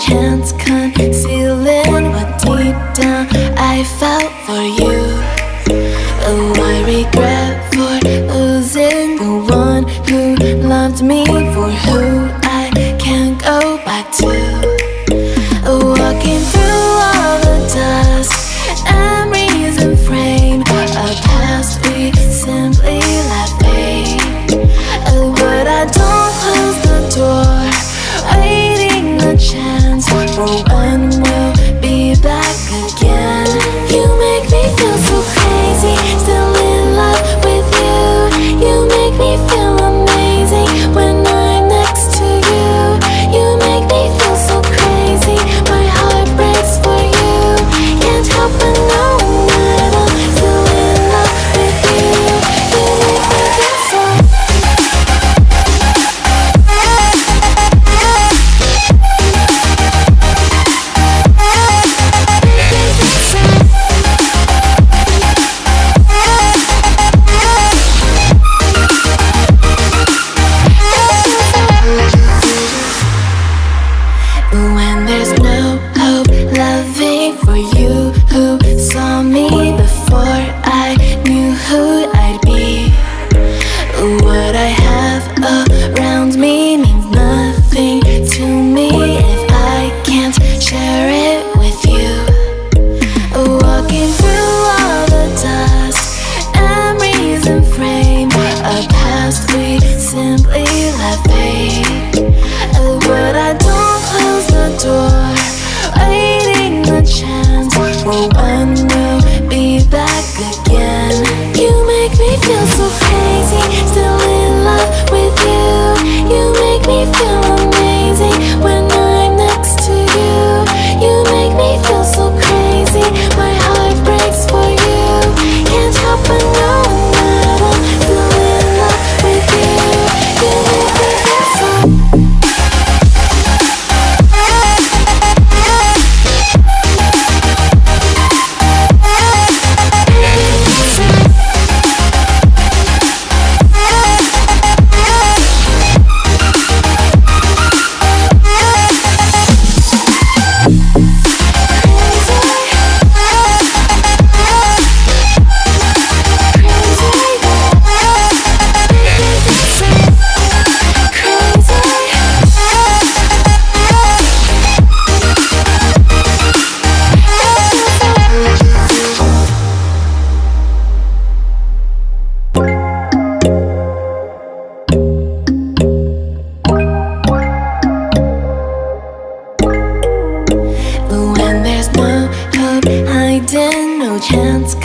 chance concealing what deep down I felt for you. Oh, I regret for losing the one who loved me, for who I can't go back to. Walking through all the dust, memories and frame, a past we simply let fade. Oh, but I don't close the door, waiting a chance for when we'll be back again. You make me feel so crazy, still in love with you. You make me feel amazing when I'm next to you. You make me feel so crazy, my heart breaks for you. Can't help but know that I'm still in love with you. You make me feel so. When there's no hope, loving for you who saw me before I knew who I'd be. What I have around me means nothing to me if I can't share it with you. Walking through all the dust, memories and frame, a past we simply let fade. But I don't close the door, waiting a chance for when we'll be back again. You make me feel so crazy, still in love with you. You make me feel amazing when I'm next to you. You make me feel so crazy, my heart breaks for you. Can't help but know that I'm still in love with you. You make me feel so. When there's no hope, hiding, no chance.